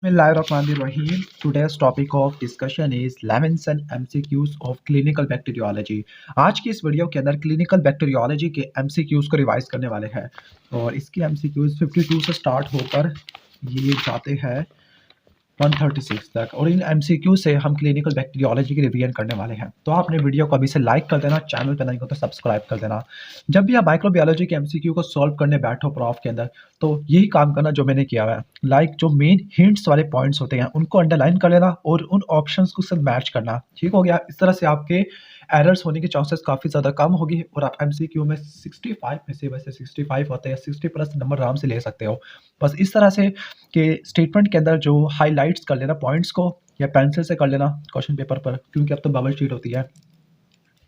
Bismillahirrahmanirrahim. Today's topic of discussion is 11 MCQs of clinical bacteriology. आज की इस video के अंदर क्लिनिकल बैक्टीरियोलॉजी के MCQs को रिवाइज करने वाले हैं और इसके MCQs 52 से स्टार्ट होकर ये जाते हैं 136 तक और इन MCQ से हम क्लिनिकल बैक्टीरियोलॉजी की रिवीजन करने वाले हैं। तो आपने वीडियो को अभी से लाइक कर देना, चैनल पर नहीं हो तो सब्सक्राइब कर देना। जब भी आप माइक्रोबायोलॉजी के MCQ को सॉल्व करने बैठो प्रॉफ के अंदर तो यही काम करना जो मैंने किया हुआ है। लाइक जो मेन हिंट्स वाले पॉइंट्स होते हैं उनको अंडरलाइन कर लेना और उन ऑप्शंस को साथ मैच करना। ठीक हो गया। इस तरह से आपके एरर्स होने की चांसेस काफ़ी ज़्यादा कम होगी और आप MCQ में 65 में से वैसे 65 होते हैं, 60 प्लस नंबर आराम से ले सकते हो। बस इस तरह से कि स्टेटमेंट के अंदर जो हाइलाइट्स कर लेना पॉइंट्स को या पेंसिल से कर लेना क्वेश्चन पेपर पर, क्योंकि अब तो बबल शीट होती है।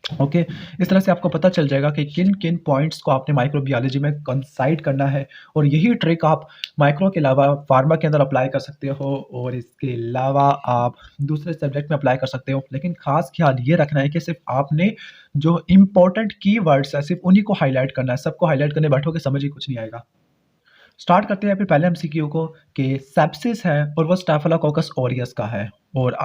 ओके इस तरह से आपको पता चल जाएगा कि किन किन पॉइंट्स को आपने माइक्रोबायोलॉजी में कंसाइड करना है और यही ट्रिक आप माइक्रो के अलावा फार्मा के अंदर अप्लाई कर सकते हो और इसके अलावा आप दूसरे सब्जेक्ट में अप्लाई कर सकते हो। लेकिन खास ख्याल ये रखना है कि सिर्फ आपने जो इम्पोर्टेंट कीवर्ड्स है सिर्फ उन्हीं को हाईलाइट करना है। सबको हाईलाइट करने बैठोगे समझ ही कुछ नहीं आएगा। स्टार्ट करते हैं फिर पहले MCQ को कि सेप्सिस है और वो स्टाफिलोकोकस ऑरियस का है और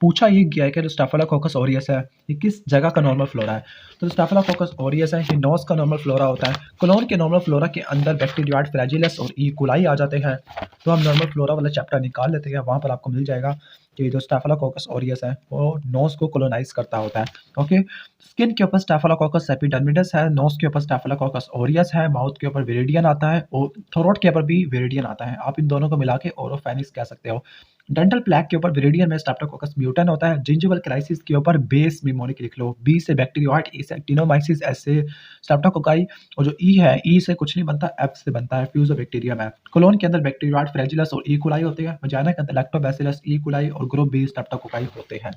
पूछा ये गया है कि जो स्टाफिलोकोकस ऑरियस है ये किस जगह का नॉर्मल फ्लोरा है। तो स्टाफिलोकोकस ऑरियस है ये नोज का नॉर्मल फ्लोरा होता है। कोलोन के नॉर्मल फ्लोरा के अंदर बैक्टीरियाइड फ्लैजिलस और ई कोलाई आ जाते हैं। तो हम नॉर्मल फ्लोरा वाला चैप्टर निकाल लेते हैं, वहाँ पर आपको मिल जाएगा कि जो स्टाफिलोकोकस ऑरियस है वो नोज को कोलोनाइज करता होता है। ओके स्किन के ऊपर स्टाफिलोकोकस एपिडर्मिडस है, नोज के ऊपर स्टाफिलोकोकस ऑरियस है, माउथ के ऊपर विरिडियन आता है और थ्रोट के ऊपर भी विरिडियन आता है। आप इन दोनों को मिला के ओरोफेनिक्स कह सकते हो। डेंटल प्लैक के ऊपर विरिडियन में स्ट्रेप्टोकोकस म्यूटेन होता है। जिंजिवल क्राइसिस के ऊपर बेस निमोनिक लिख लो, बी से बैक्टीरियोइड, ए से एक्टिनोमाइसिस, एस से स्ट्रेप्टोकोकाई और जो ई है ई से कुछ नहीं बनता, एफ से बनता है, फ्यूजोबैक्टीरियम है। कोलोन के अंदर बैक्टीरियोइड फ्लैजिलस और ई कोलाई होते हैं। वजाइना के अंदर लैक्टोबैसिलस, ई कोलाई और ग्रुप बी स्ट्रेप्टोकोकाई होते हैं।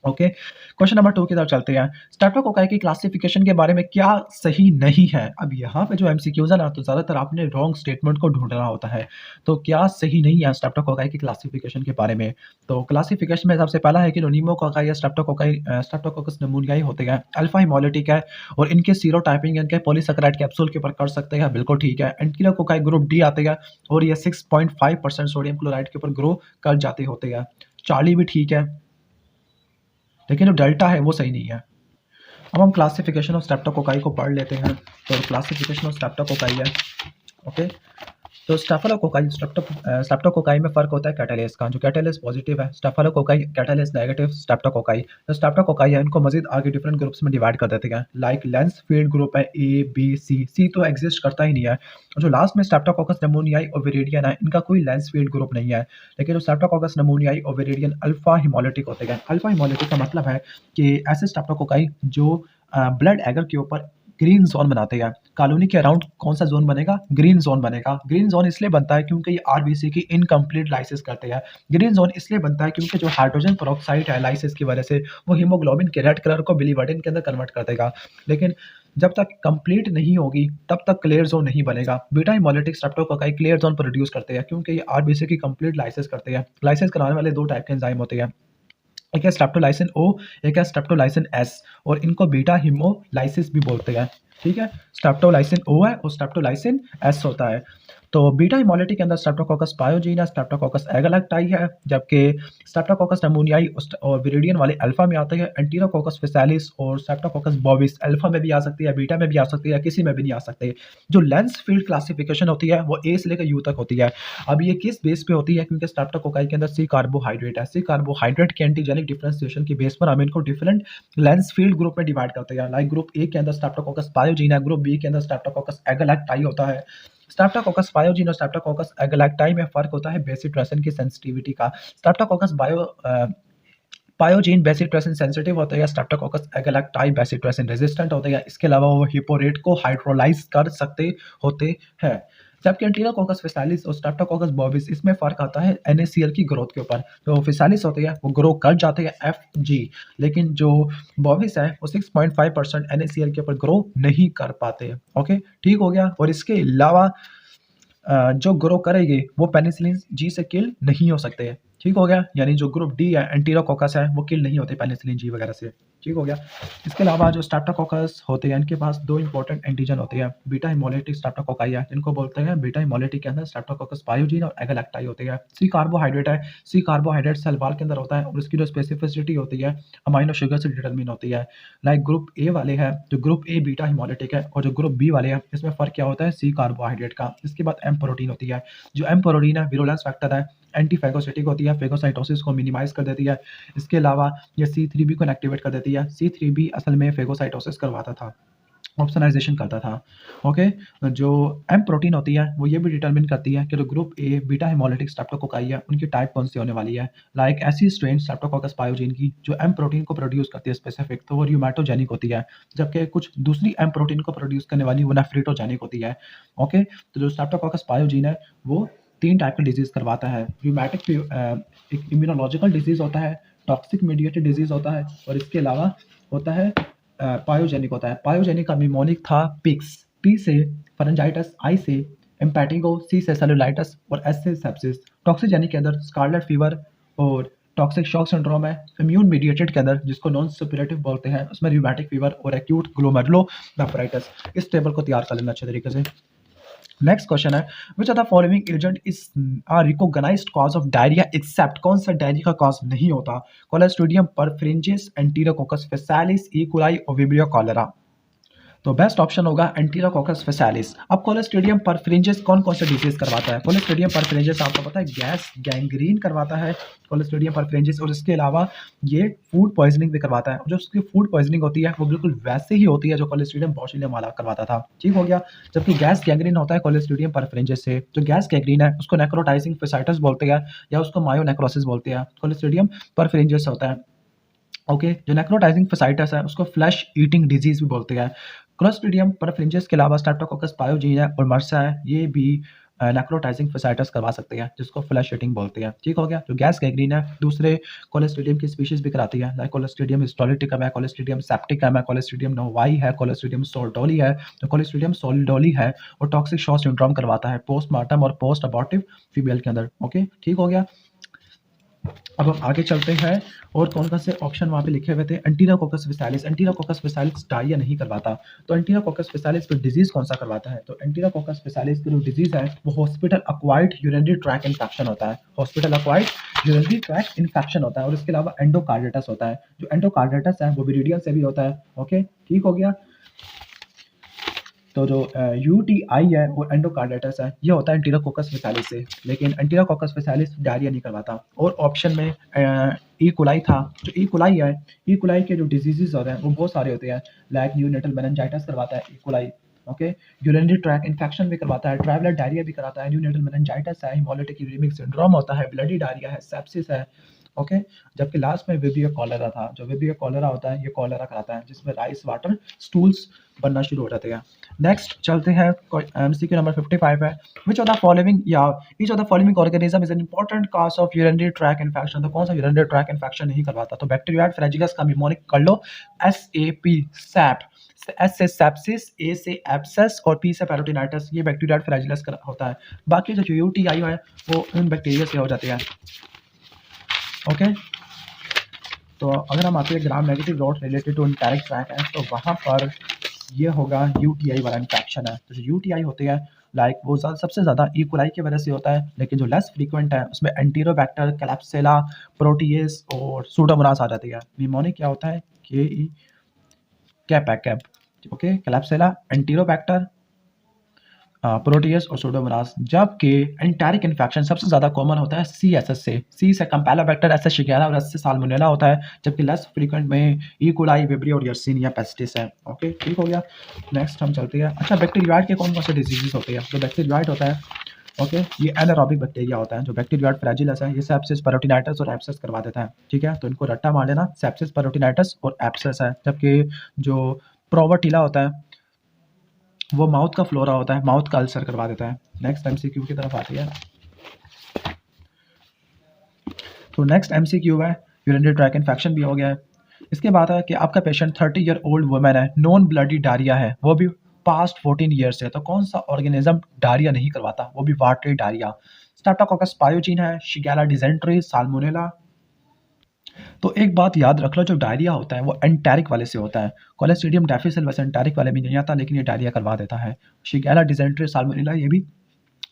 ओके क्वेश्चन नंबर 2 की तरफ चलते हैं। स्ट्रेप्टोकोकाई की क्लासिफिकेशन के बारे में क्या सही नहीं है। अब यहाँ पे जो MCQs है ना तो ज़्यादातर आपने रॉन्ग स्टेटमेंट को ढूंढना होता है। तो क्या सही नहीं है स्ट्रेप्टोकोकाई की क्लासिफिकेशन के बारे में। तो क्लासिफिकेशन में सबसे पहला है कि न्यूमोकोकाई या स्ट्रेप्टोकोकस नमूनियाई होते हैं, अल्फा हिमोलिटिक है और इनके सीरोटाइपिंग इनके पॉलीसेकेराइड कैप्सूल के ऊपर कर सकते हैं, बिल्कुल ठीक है। एंटीलोकोकाई ग्रुप डी आते हैं और ये 6.5% सोडियम क्लोराइड के ऊपर ग्रो कर जाते होते हैं। चार्ली भी ठीक है लेकिन जो डेल्टा है वो सही नहीं है। अब हम क्लासिफिकेशन ऑफ स्ट्रेप्टोकोकाई को पढ़ लेते हैं। तो क्लासिफिकेशन ऑफ स्ट्रेप्टोकोकाई है ओके। तो स्ट्रेप्टोकोकाई में फ़र्क होता है कैटालेस का। जो कैटालेस पॉजिटिव है, स्टेफिलोकोकाई कैटालेस नेगेटिव, स्ट्रेप्टोकोकाई जो स्ट्रेप्टोकोकाई है इनको मजीद आगे डिफरेंट ग्रुप्स में डिवाइड कर देते हैं। लाइक लेंस फील्ड ग्रुप है ए बी सी, सी तो एग्जिस्ट करता ही नहीं है। जो लास्ट में स्ट्रेप्टोकोकस नमूनियाई और विरिडियन है इनका कोई लेंस फील्ड ग्रुप नहीं है। लेकिन जो स्ट्रेप्टोकोकस नमूनियाई और विरिडियन अल्फा हिमोलिटिक होते हैं। अल्फा हिमोलिटिक का मतलब है कि ऐसे स्ट्रेप्टोकोकाई जो ब्लड एगर के ऊपर ग्रीन जोन बनाते हैं। कॉलोनी के अराउंड कौन सा जोन बनेगा? ग्रीन जोन बनेगा। ग्रीन जोन इसलिए बनता है क्योंकि ये आरबीसी की इनकम्प्लीट लाइसिस करते हैं। ग्रीन जोन इसलिए बनता है क्योंकि जो हाइड्रोजन पेरोक्साइड है लाइसिस की वजह से वो हीमोग्लोबिन के रेड कलर को बिलीवर्डिन के अंदर कन्वर्ट कर देगा। लेकिन जब तक कंप्लीट नहीं होगी तब तक क्लियर जोन नहीं बनेगा। Beta haemolytic streptococci clear zone produce करते हैं क्योंकि ये आरबीसी की कंप्लीट लाइसिस करते हैं। लाइसिस कराने वाले दो टाइप के एंजाइम होते हैं, एक है स्ट्रेप्टोलाइसिन ओ, एक है स्ट्रेप्टोलाइसिन एस और इनको बीटा हिमोलाइसिस भी बोलते हैं। ठीक है, स्ट्रेप्टोलाइसिन ओ है और स्ट्रेप्टोलाइसिन एस होता है। तो बीटा हिमोलिटिक के अंदर स्ट्रेप्टोकोकस पायोजीना, स्ट्रेप्टोकोकस एगालैक्टाई है, जबकि स्ट्रेप्टोकोकस नमूनियाई और विरिडियन वाले अल्फा में आते हैं। एंटीरोकोकस फिसालिस और स्ट्रेप्टोकोकस बॉबिस अल्फा में भी आ सकती है, बीटा में भी आ सकती है, किसी में भी नहीं आ सकते। जो लेंस फील्ड क्लासिफिकेशन होती है वो ए से लेकर यू तक होती है। अब ये किस बेस पे होती है? क्योंकि स्ट्रेप्टोकोकाई के अंदर सी कार्बोहाइड्रेट है। सी कार्बोहाइड्रेट के एंटीजेनिक डिफरेंशिएशन की बेस पर हम इनको डिफरेंट लेंस फील्ड ग्रुप में डिवाइड करते हैं। लाइक ग्रुप ए के अंदर स्ट्रेप्टोकोकस पायोजीना, ग्रुप बी के अंदर स्ट्रेप्टोकोकस एगालैक्टाई होता है। स्ट्रेप्टोकोकस पायोजीन और स्ट्रेप्टोकोकस एगालैक्टाई में फ़र्क होता है बेसिट्रेसिन की सेंसिटिविटी का। स्ट्रेप्टोकोकस पायोजीन बेसिट्रेसिन सेंसिटिव होते हैं, स्ट्रेप्टोकोकस एगालैक्टाई बेसिट्रेसिन रेजिस्टेंट होते हैं। इसके अलावा वो हिपोरेट को हाइड्रोलाइज कर सकते होते हैं। जबकि एंटीरोकोकस फिसालिस और स्ट्रेप्टोकोकस बॉबिस इसमें फ़र्क आता है NaCl की ग्रोथ के ऊपर। जो फिसालिस होते हैं वो ग्रो कर जाते हैं Fg, लेकिन जो बॉबिस है वो 6.5% NaCl के ऊपर ग्रो नहीं कर पाते। ओके ठीक हो गया। और इसके अलावा जो ग्रो करेंगे वो पेनिसिलिन जी से किल नहीं हो सकते हैं। ठीक हो गया, यानी जो ग्रुप डी है एंटीरोकोकस है वो किल नहीं होते पेनिसिलिन जी वगैरह से। ठीक हो गया। इसके अलावा जो स्ट्रेप्टोकोकस होते हैं इनके पास दो इंपॉर्टेंट एंटीजन होते हैं, बीटा हेमोलिटिक स्ट्रेप्टोकोकाई है जिनको बोलते हैं बीटा हेमोलिटिक के अंदर स्ट्रेप्टोकोकस पायोजीन और एगालैक्टाई होती है। सी कार्बोहाइड्रेट है, सी कार्बोहाइड्रेट सेल वॉल के अंदर होता है और इसकी जो स्पेसिफिसिटी होती है अमाइनो शुगर से डिटरमिन होती है। लाइक ग्रुप ए वाले हैं, जो ग्रुप ए बीटा हेमोलिटिक है और जो ग्रुप बी वाले हैं इसमें फ़र्क क्या होता है सी कार्बोहाइड्रेट का। इसके बाद एम प्रोटीन होती है, जो एम प्रोटीन है विरुलेंस फैक्टर है, एंटी फेगोसिटिक होती है, फेगोसाइटोसिस को मिनिमाइज कर देती है। इसके अलावा ये C3b को इनएक्टिवेट कर देती है। C3b असल में फेगोसाइटोसिस करवाता था, ऑप्सोनाइजेशन करता था। ओके, जो एम प्रोटीन होती है वो ये भी डिटरमिन करती है कि जो group A beta hemolytic streptococci है उनकी टाइप कौन सी होने वाली है। लाइक ऐसी स्ट्रेन स्ट्रेप्टोकोकस पायोजीन की जो एम प्रोटीन को प्रोड्यूस करती है स्पेसिफिक, तो वो र्यूमेटोजेनिक होती है, जबकि कुछ दूसरी एम प्रोटीन को प्रोड्यूस करने वाली वो नेफ्रिटोजेनिक होती है। ओके, तो जो स्ट्रेप्टोकोकस पायोजीन है वो 3 टाइप का डिजीज़ करवाता है। र्यूमेटिक एक इम्यूनोलॉजिकल डिजीज़ होता है, टॉक्सिक मीडिएटेड डिजीज़ होता है और इसके अलावा होता है पायोजेनिक होता है। पायोजेनिक का निमोनिक था पिक्स, पी से फरेंजाइटिस, आई से एम्पेटिगो, सी से सेलुलाइटिस और एस से सेप्सिस। टॉक्सिजेनिक के अंदर स्कारलेट फीवर और टॉक्सिक शॉक सिंड्रोम है। इम्यून मीडिएटेड के अंदर जिसको नॉन सुपरेटिव बोलते हैं उसमें र्यूमेटिक फीवर और एक्यूट ग्लोमेरुलोनेफ्राइटिस। इस टेबल को तैयार कर लेना अच्छे तरीके से। नेक्स्ट क्वेश्चन है which are the following agent is are recognized cause of diarrhoea except, कौन सा डायरिया का कॉज नहीं होता। Clostridium perfringens, Enterococcus faecalis, E coli और विब्रियो कॉलेरा। तो बेस्ट ऑप्शन होगा एंटीरोकोकस फेसालिस। अब कोलेस्ट्रीडियम परफ्रिंजिस कौन कौन से डिजीज करवाता है। कोलेस्ट्रीडियम परफ्रिंजिस आपको पता है गैस गैंग्रीन करवाता है कोलेस्ट्रीडियम परफ्रिंजिस, और इसके अलावा ये फूड पॉइजनिंग भी करवाता है। जो उसकी फूड पॉइजनिंग होती है वो बिल्कुल वैसे ही होती है जो कोलेस्ट्रीडियम बोtulinum वाला करवाता था। ठीक हो गया। जबकि गैस गैंग्रीन होता है कोलेस्ट्रीडियम परफ्रिंजिस से। जो गैस गैंग्रीन है उसको नेक्रोटाइजिंग फेसाइटिस बोलते हैं या उसको मायोनेक्रोसिस बोलते हैं। कोलेस्ट्रीडियम परफ्रिंजिस होता है। ओके, जो नेक्रोटाइजिंग फेसाइटिस है उसको फ्लैश ईटिंग डिजीज भी बोलते हैं। क्लोस्ट्रीडियम परफ्रिंजिस के अलावा स्ट्रेप्टोकोकस पायोजीन है और मर्सा है, ये भी नेक्रोटाइजिंग फेसाइटिस करवा सकते हैं जिसको फ्लैश ईटिंग बोलते हैं। ठीक हो गया। जो गैस गैंग्रीन है दूसरे कोलेस्ट्रीडियम की स्पीशीज भी कराती है, लाइक कोलेस्ट्रीडियम हिस्टोलिटिकम है, कोलेस्ट्रीडियम सेप्टिकम है, कोलेस्ट्रीडियम नोवाई है, कोलेस्ट्रीडियम सोल्डोली है। तो कोलेस्ट्रीडियम सोल्डोली है और टॉक्सिक शॉक सिंड्रोम करवाता है पोस्टमार्टम और पोस्ट अबॉर्टिव फीमेल के अंदर। ओके, ठीक हो गया। अब हम आगे चलते हैं और कौन कौन से ऑप्शन वहाँ पे लिखे हुए थे। एंटीरोकोकस फेसालिस, एंटीरोकोकस फेसालिस डायरिया नहीं करवाता। तो एंटीरोकोकस फेसालिस पे डिजीज कौन सा करवाता है। तो एंटीरोकोकस फेसालिस की जो डिजीज है वो hospital acquired urinary track infection होता है। Hospital acquired urinary track infection होता है और इसके अलावा एंडोकार्डिटिस होता है। जो एंडोकार्डिटिस है वो विरिडियम से भी होता है। ओके, ठीक हो गया। तो जो यूटीआई है और एंडोकार्डिटिस है ये होता है एंटीरोकोकस फेसालिस से, लेकिन एंटीरोकोकस फेसालिस डायरिया नहीं करवाता। और ऑप्शन में ई कोलाई था। जो ई कोलाई है, ई कोलाई के जो डिजीजेस होते हैं वो बहुत सारे होते हैं, लाइक न्यूनेटल मेनिंजाइटिस करवाता है E coli. Okay, urinary track infection भी करवाता है, ट्रैवलर डायरिया भी कराता है, न्यूनेटल मेनिंजाइटिस है, हेमोलिटिक यूरेमिक सिंड्रोम होता है, ब्लडी डायरिया है, सेप्सिस है। ओके, जबकि लास्ट में विब्रियो कॉलेरा था। जो विब्रियो कॉलेरा होता है ये कॉलेरा कराता है जिसमें राइस वाटर स्टूल्स बनना शुरू हो जाते हैं। नेक्स्ट चलते हैं, एमसीक्यू नंबर 55 है विच ऑफ द फॉलोइंग या each of the following organism is an important cause of urinary track infection. तो कौन सा यूरिनरी ट्रैक इन्फेक्शन नहीं करवाता। तो बैक्टीरियाइड फ्लैजिलस का निमोनिक कर लो, SAP सैप, S से सेप्सिस, A से एब्सेस और P से पेरोटिनाइटिस। ये बैक्टीरियाइड फ्लैजिलस का होता है। बाकी जो यूटीआई है वो इन बैक्टीरिया से हो जाते हैं। ओके, तो अगर हम आते हैं gram negative rod related to interact track है तो वहाँ पर ये होगा यूटीआई वाला इन्फेक्शन है। तो जो यूटीआई होते हैं लाइक वो सबसे ज़्यादा ई कोलाई की वजह से होता है, लेकिन जो लेस फ्रीक्वेंट है उसमें एंटीरोबैक्टर, क्लैप्सिला, प्रोटीएस और सूडोमोनास आ जाती है। निमोनिक क्या होता है के कैप। ओके, क्लैप्सिला, एंटीरोबैक्टर, प्रोटीएस और सूडोमोनास। जबकि एंटेरिक इन्फेक्शन सबसे ज़्यादा कॉमन होता है CSS से, C से कैम्पेलोबैक्टर, S से शिगेरा और S से साल्मोनेला होता है। जबकि लेस फ्रीक्वेंट में ई कोलाई, विब्रियो और यर्सीनिया पेस्टिस है। ओके, ठीक हो गया। नेक्स्ट हम चलते हैं। अच्छा, बैक्टीरियाइड के कौन कौन से डिजीजेस होते हैं। जो बैक्टीरियाइड होता है ओके, ये एनारोबिक बैक्टीरिया होता है। जो बैक्टीरियाइड फ्लैजिलस है ये सेप्सिस, पेरोटिनाइटिस और एब्सेस करवा देता है। ठीक है, तो इनको रट्टा मार लेना, सेप्सिस, पेरोटिनाइटिस और एब्सेस है। जबकि जो प्रोवर्टिला होता है वो माउथ का फ्लोरा होता है, माउथ का अल्सर करवा देता है। नेक्स्ट एमसीक्यू की तरफ आती है। तो नेक्स्ट एमसीक्यू है, यूरिनरी ट्रैक इन्फेक्शन भी हो गया है। इसके बाद है कि आपका पेशेंट 30 ईयर ओल्ड वुमेन है, नॉन ब्लडी डायरिया है, वो भी पास्ट 14 ईयर से। तो कौन सा ऑर्गेनिज्म डायरिया नहीं करवाता, वो भी वाटरी डायरिया। स्ट्रेप्टोकोकस पायोजीन है, शिगेला डिसेंट्री, साल्मोनेला। तो एक बात याद रख लो, जो डायरिया होता है वो एंटेरिक वाले से होता है। क्लोस्ट्रीडियम डिफिसिल वैसे एंटेरिक वाले में नहीं आता, लेकिन ये डायरिया करवा देता है। शिगेला डिसेंट्री, साल्मोनेला ये भी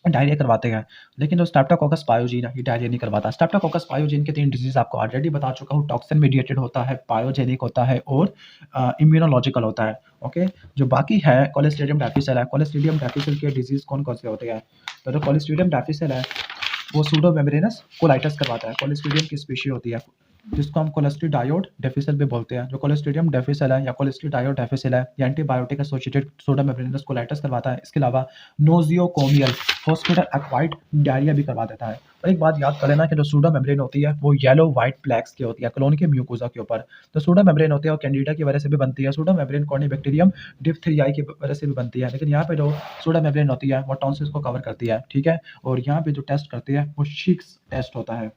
डायरिया करवाते हैं, लेकिन जो स्ट्रेप्टोकोकस पायोजीन है ये डायरिया नहीं करवाता। स्ट्रेप्टोकोकस पायोजीन के 3 डिजीज आपको ऑलरेडी बता चुका हूँ। टॉक्सिन मीडिएटेड होता है, पायोजेनिक होता है और इम्यूनोलॉजिकल होता है। ओके, जो बाकी है क्लोस्ट्रीडियम डिफिसिल है। क्लोस्ट्रीडियम डिफिसिल के डिजीज कौन कौन से होते हैं? तो जो क्लोस्ट्रीडियम डिफिसिल है वो सूडो मेम्ब्रेनस कोलाइटिस करवाता है। क्लोस्ट्रीडियम की स्पीशी होती है जिसको हम कोलेस्ट्रीडायोड डेफिसिल भी बोलते हैं। जो कोलेस्ट्रीडियम डेफिसिल है या कोलेस्ट्रीडायोड डेफिसिल है, ये antibiotic associated pseudo membranes colitis करवाता है। इसके अलावा नोजियोकोमियल हॉस्पिटल एक्वाइड डायरिया भी करवा देता है। और एक बात याद कर लेना कि जो सूडो मेम्ब्रेन होती है वो येलो व्हाइट प्लेक्स की होती है कॉलोनी के म्यूकोजा के ऊपर। तो सूडो मेम्ब्रेन होती है वो कैंडिडा की वजह से भी बनती है। सूडो मेम्ब्रेन कॉर्निबैक्टीरियम डिप्थीरियाई की वजह से भी बनती है, लेकिन यहाँ पे जो सूडो मेम्ब्रेन होती है वो टॉन्सिल्स को कवर करती है। ठीक है, और यहाँ पे जो टेस्ट करते हैं वो शिक्स टेस्ट होता है।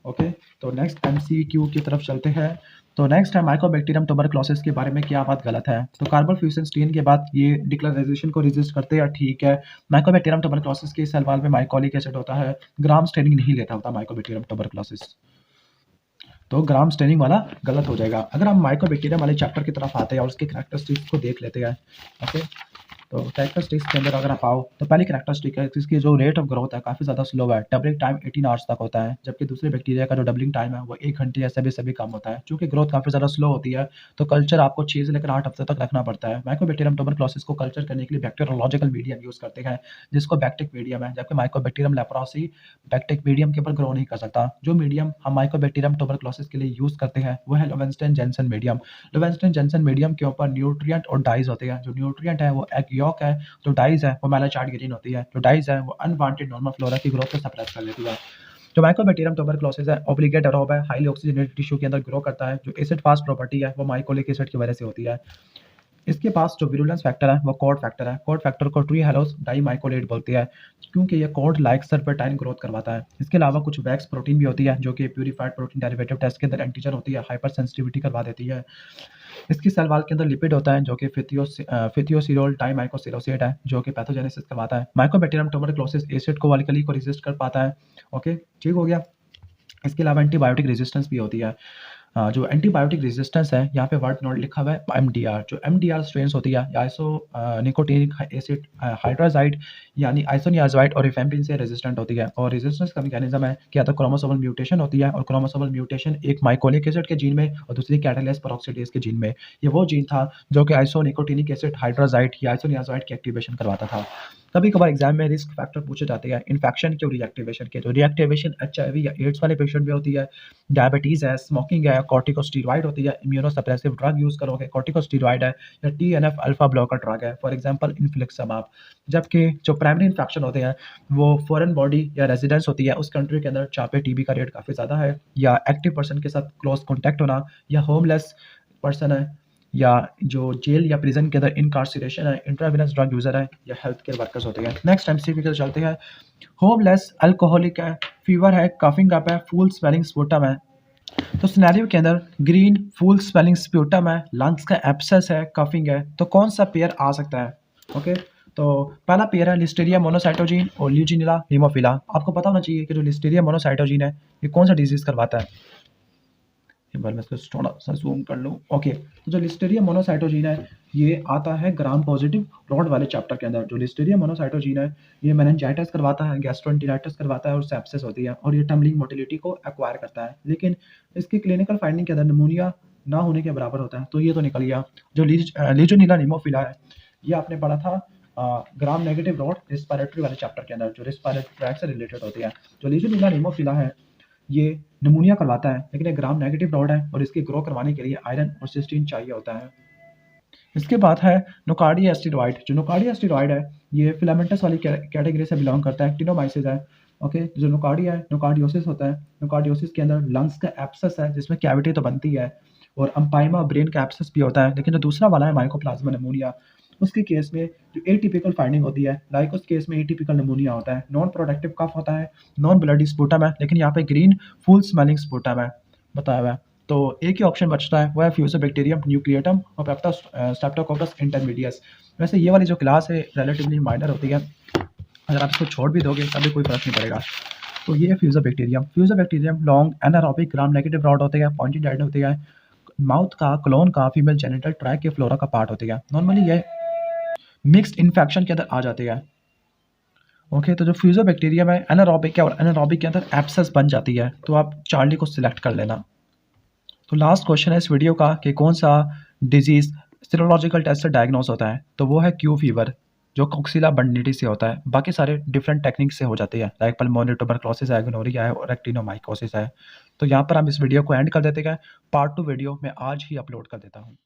ओके, तो नेक्स्ट एमसीक्यू की तरफ चलते हैं। तो नेक्स्ट है माइकोबैक्टीरियम ट्यूबरक्लोसिस के बारे में क्या बात गलत है? तो कार्बन फ्यूजन स्टेन के बाद ये डिक्लोराइजेशन को रेजिस्ट करते हैं, ठीक है। माइकोबैक्टीरियम ट्यूबरक्लोसिस के सेल वॉल में माइकोलिक एसिड होता है। ग्राम स्टेनिंग नहीं लेता होता माइकोबैक्टीरियम ट्यूबरक्लोसिस, तो ग्राम स्टेनिंग वाला गलत हो जाएगा। अगर हम माइकोबैक्टीरियम वाले चैप्टर की तरफ आते हैं और उसके कैरेक्टरिस्टिक्स को देख लेते हैं। ओके, तो कैरेक्टरिस्टिक्स के अंदर अगर आप आओ तो पहली कैरेक्टरिस्टिक है इसकी जो रेट ऑफ ग्रोथ है काफ़ी ज़्यादा स्लो है। डबलिंग टाइम 18 आवर्स तक होता है, जबकि दूसरे बैक्टीरिया का जो डबलिंग टाइम है वो 1 घंटे ऐसे भी कम होता है। चूँकि ग्रोथ काफ़ी ज़्यादा स्लो होती है तो कल्चर आपको 6 से लेकर 8 हफ्ते तक रखना पड़ता है। माइकोबैक्टीरियम ट्यूबरक्लोसिस को कल्चर करने के लिए बैक्टीरियोलॉजिकल मीडियम यूज़ करते हैं, जिसको बैक्टीरिक मीडियम है, जबकि माइकोबैक्टीरियम लेप्रोसी बैक्टीरिक मीडियम के ऊपर ग्रो नहीं कर सकता। जो मीडियम हम माइकोबैक्टीरियम ट्यूबरक्लोसिस के लिए यूज़ करते हैं वो है लोवेंस्टन जेनसन मीडियम। लोवेंस्टन जेनसन मीडियम के ऊपर न्यूट्रिएंट और डाइज होते हैं। जो न्यूट्रिएंट है वो एग यॉक है, जो डाइज है वो मेलाचार्ट ग्रीन होती है। जो डाइज है वो अनवांटेड नॉर्मल फ्लोरा की ग्रोथ को सप्रेस कर लेती है। जो माइकोबैक्टीरियम ट्यूबरक्लोसिस है ऑब्लिगेट एरोब है, हाईली ऑक्सीजनेटेड टिश्यू के अंदर ग्रो करता है। जो एसिड फास्ट प्रॉपर्टी है वो माइकोलिक एसिड की वजह से होती है। इसके पास जो विरुलेंस फैक्टर है वो कॉड फैक्टर है। कॉड फैक्टर को ट्री हेलोस डाइमाइकोलेट बोलते हैं, क्योंकि ये कॉड लाइक सर्पेटाइन ग्रोथ करवाता है। इसके अलावा कुछ वैक्स प्रोटीन भी होती है जो कि प्यूरिफाइड प्रोटीन डेरिवेटिव टेस्ट के अंदर एंटीजन होती है, हाइपर सेंसिटिविटी करवा देती है। इसकी सेल वॉल के अंदर लिपिड होता है जो कि फिथियोसिरोल डाइमाइकोसिलोसेट है, जो कि पैथोजेनेसिस करवाता है। माइकोबैक्टीरियम ट्यूबरक्लोसिस एसिड को अल्कली को रेजिस्ट कर पाता है। ओके, ठीक हो गया। इसके अलावा एंटीबायोटिक रेजिस्टेंस भी होती है। जो एंटीबायोटिक रेजिस्टेंस है यहाँ पे वर्ड नोट लिखा हुआ है एमडीआर। जो एमडीआर स्ट्रेन्स होती है आइसो निकोटिनिक एसिड हाइड्राजाइड यानी आइसोनियाजाइड और रिफेम्पिन से रेजिस्टेंट होती है। और रेजिस्टेंस का मैकेनिज्म है कि या तो क्रोमोसोमल म्यूटेशन होती है, और क्रोमोसोमल म्यूटेशन एक माइकोलिक एसिड के जीन में और दूसरी कैटालेस पेरोक्सिडेज के जीन में। ये वो जीन था जो कि आइसो निकोटिनिक एसिड हाइड्राजाइड या आइसोनियाजाइड की एक्टिवेशन करवाता था। कभी कभार एग्जाम में रिस्क फैक्टर पूछे जाते हैं इन्फेक्शन के और रिएक्टिवेशन के। जो रिएक्टिवेशन एचआईवी या एड्स वाले पेशेंट में होती है, डायबिटीज़ है, स्मोकिंग है, कॉर्टिकोस्टेरॉइड होती है, इम्यूनोसप्रेसिव ड्रग यूज़ करोगे कॉर्टिकोस्टेरॉइड है, या टीएनएफ अल्फा ब्लॉकर ड्रग है, फॉर एग्जांपल इन्फ्लिक्सामाब। जबकि जो प्राइमरी इन्फेक्शन होते हैं वो फॉरेन बॉडी या रेजिडेंस होती है उस कंट्री के अंदर जहाँ पे टीबी का रेट काफ़ी ज़्यादा है, या एक्टिव पर्सन के साथ क्लोज कॉन्टैक्ट होना, या होमलेस पर्सन है, या जो जेल या प्रिजन के अंदर इनकार्सिरेशन है, इंट्रावेनस ड्रग यूज़र है, या हेल्थ केयर वर्कर्स होते हैं। नेक्स्ट एमसीक्यू के चलते हैं। होमलेस अल्कोहलिक है, फीवर है, कफिंग अप है, फुल स्वेलिंग स्पुटम है। तो सिनेरियो के अंदर ग्रीन फुल स्वेलिंग स्प्यूटम है, लंग्स का एब्सेस है, कफिंग है, तो कौन सा पेयर आ सकता है? ओके, तो पहला पेयर है लिस्टेरिया मोनोसाइटोजीन और ल्यूजिनिला हीमोफिला। आपको पता होना चाहिए कि जो लिस्टेरिया मोनोसाइटोजीन है ये कौन सा डिजीज करवाता है। एक बार मैं इसको थोड़ा सा जूम कर लूँ। ओके, तो जो लिस्टेरिया मोनोसाइटोजीन है ये आता है ग्राम पॉजिटिव रॉड वाले चैप्टर के अंदर। जो लिस्टेरिया मोनोसाइटोजीन है ये मेनिंजाइटिस करवाता है, गैस्ट्रोएंटेराइटिस करवाता है और सेप्सिस होती है, और ये टम्बलिंग मोटिलिटी को एक्वायर करता है। लेकिन इसकी क्लिनिकल फाइंडिंग के अंदर निमोनिया ना होने के बराबर होता है, तो ये तो निकल गया। जो लीजोनीला नीमोफिला है ये आपने पढ़ा था ग्राम नेगेटिव रॉड रिस्पिरेटरी वाले चैप्टर के अंदर, जो रिस्पिरेटरी ट्रैक से रिलेटेड होती है। जो लीजोनीला नीमोफिला है ये निमोनिया करवाता है, लेकिन ये ग्राम नेगेटिव रॉड है और इसकी ग्रो करवाने के लिए आयरन और सिस्टीन चाहिए होता है। इसके बाद है नोकार्डिया एस्टेरॉइड। जो नोकार्डिया एस्टेरॉइड है ये फिलामेंटस वाली कैटेगरी से बिलोंग करता है, एक्टिनोमाइसिस है। ओके, जो नोकार्डिया है नोकार्डियोसिस होता है। नोकार्डियोसिस के अंदर लंग्स का एब्सेस है जिसमें कैविटी तो बनती है, और अम्पाइमा ब्रेन का एब्सेस भी होता है। लेकिन जो दूसरा वाला है माइकोप्लाज्मा निमोनिया, उसके केस में जो एटिपिकल फाइंडिंग होती है, लाइक उस केस में एटिपिकल निमोनिया होता है, नॉन प्रोडक्टिव कफ होता है, नॉन ब्लडी स्पुटम है, लेकिन यहाँ पे ग्रीन फुल स्मेलिंग स्पुटम है बताया हुआ है। तो एक ही ऑप्शन बचता है वो है फ्यूसोबैक्टीरियम न्यूक्लिएटम और स्ट्रेप्टोकोकस इंटरमीडियस। वैसे ये वाली जो क्लास है रिलेटिवली माइनर होती है, अगर आप इसको छोड़ भी दोगे तब भी कोई फ़र्क नहीं पड़ेगा। तो ये है fusobacterium. Fusobacterium long anaerobic gram negative rod होते हैं, पॉइंटेड एंड होती है, माउथ का, क्लोन का, फीमेल जेनिटल ट्रैक्ट के फ्लोरा का पार्ट होती है। नॉर्मली ये मिक्स्ड इन्फेक्शन के अंदर आ जाती है। ओके, तो जो फ्यूज़ोबैक्टीरियम है एनारोबिक है और एनारोबिक के अंदर एब्सेस बन जाती है, तो आप चार्ली को सिलेक्ट कर लेना। तो लास्ट क्वेश्चन है इस वीडियो का कि कौन सा डिजीज़ सीरोलॉजिकल टेस्ट से डायग्नोस होता है, तो वो है क्यू फीवर जो कोक्सीला बर्निटी से होता है। बाकी सारे डिफरेंट टेक्निक से हो जाती है, लाइक पल्मोनरी ट्यूबरक्लोसिस है, गोनोरिया है और एक्टिनोमाइकोसिस है। तो यहाँ पर हम इस वीडियो को एंड कर देते हैं। पार्ट 2 वीडियो मैं आज ही अपलोड कर देता हूँ।